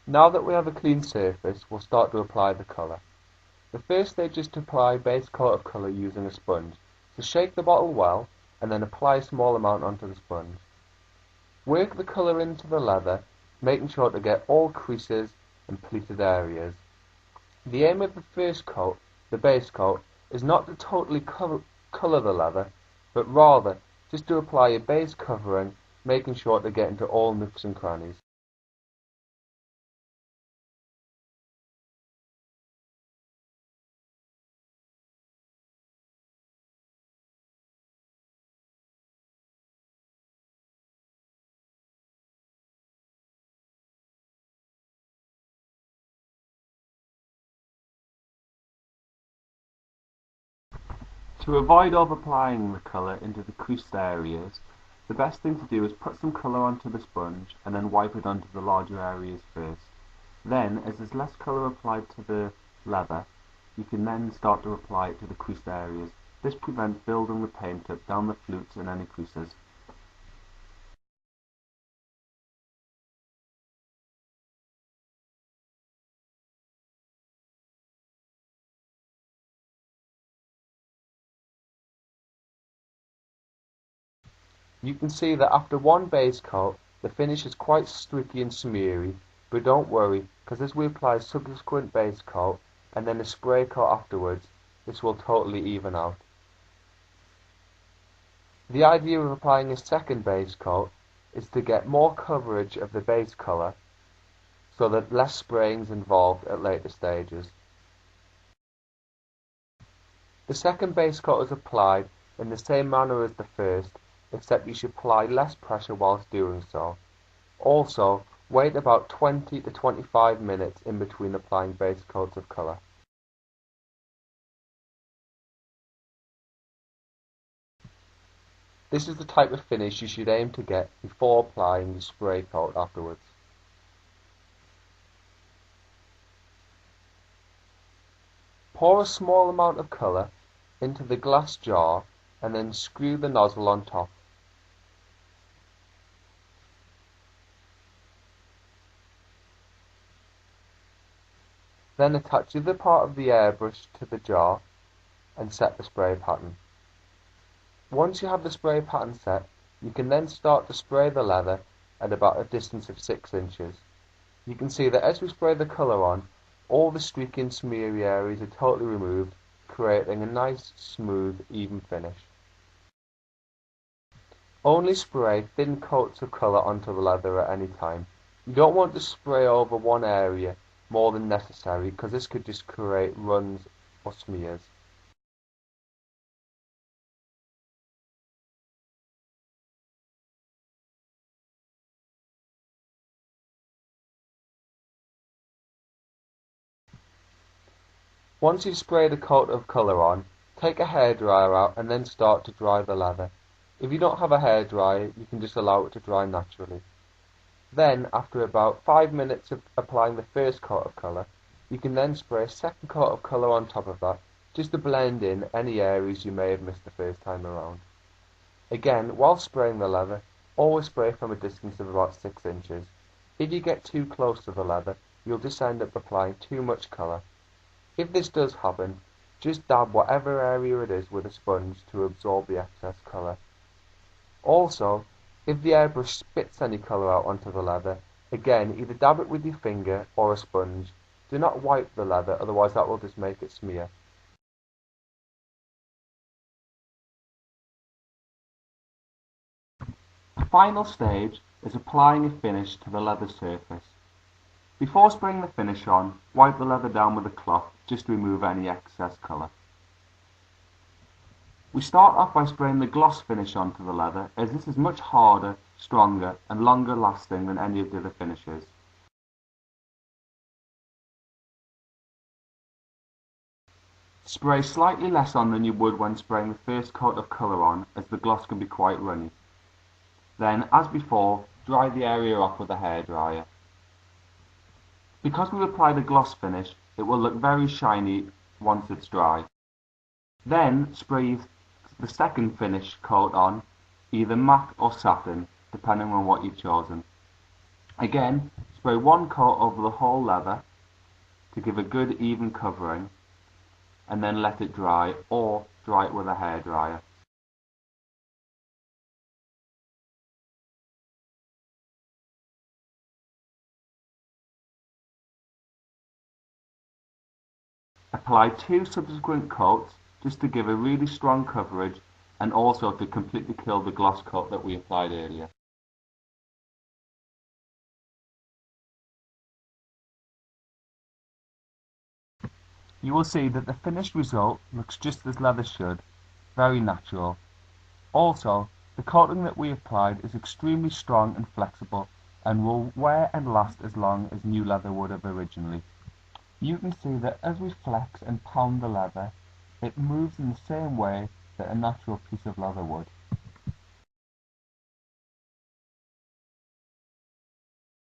Now that we have a clean surface, we'll start to apply the colour. The first stage is to apply a base coat of colour using a sponge. So shake the bottle well, and then apply a small amount onto the sponge. Work the colour into the leather, making sure to get all creases and pleated areas. The aim of the first coat, the base coat, is not to totally colour the leather, but rather just to apply a base covering, making sure to get into all nooks and crannies. To avoid over-applying the colour into the creased areas, the best thing to do is put some colour onto the sponge and then wipe it onto the larger areas first. Then, as there's less colour applied to the leather, you can then start to apply it to the creased areas. This prevents building the paint up down the flutes and any creases. You can see that after one base coat, the finish is quite streaky and smeary, but don't worry, because as we apply a subsequent base coat and then a spray coat afterwards, this will totally even out. The idea of applying a second base coat is to get more coverage of the base colour so that less spraying is involved at later stages. The second base coat is applied in the same manner as the first, except you should apply less pressure whilst doing so. Also, wait about 20 to 25 minutes in between applying base coats of colour. This is the type of finish you should aim to get before applying the spray coat afterwards. Pour a small amount of colour into the glass jar and then screw the nozzle on top. Then attach the other part of the airbrush to the jar and set the spray pattern. Once you have the spray pattern set, you can then start to spray the leather at about a distance of 6 inches. You can see that as we spray the colour on, all the streaky and smeary areas are totally removed, creating a nice, smooth, even finish. Only spray thin coats of colour onto the leather at any time. You don't want to spray over one area more than necessary, because this could just create runs or smears. Once you've sprayed a coat of colour on, take a hairdryer out and then start to dry the leather. If you don't have a hairdryer, you can just allow it to dry naturally. Then, after about 5 minutes of applying the first coat of colour, you can then spray a second coat of colour on top of that, just to blend in any areas you may have missed the first time around. Again, while spraying the leather, always spray from a distance of about 6 inches. If you get too close to the leather, you'll just end up applying too much colour. If this does happen, just dab whatever area it is with a sponge to absorb the excess colour. Also, if the airbrush spits any colour out onto the leather, again, either dab it with your finger or a sponge. Do not wipe the leather, otherwise that will just make it smear. The final stage is applying a finish to the leather surface. Before spraying the finish on, wipe the leather down with a cloth just to remove any excess colour. We start off by spraying the gloss finish onto the leather, as this is much harder, stronger and longer lasting than any of the other finishes. Spray slightly less on than you would when spraying the first coat of colour on, as the gloss can be quite runny. Then, as before, dry the area off with a hairdryer. Because we've applied a gloss finish, it will look very shiny once it's dry. Then spray the second finish coat on, either matte or satin, depending on what you've chosen. Again, Spray one coat over the whole leather to give a good even covering, and then let it dry, or dry it with a hairdryer. Apply 2 subsequent coats just to give a really strong coverage and also to completely kill the gloss coat that we applied earlier. You will see that the finished result looks just as leather should, very natural. Also, the coating that we applied is extremely strong and flexible and will wear and last as long as new leather would have originally. You can see that as we flex and pound the leather, it moves in the same way that a natural piece of leather would.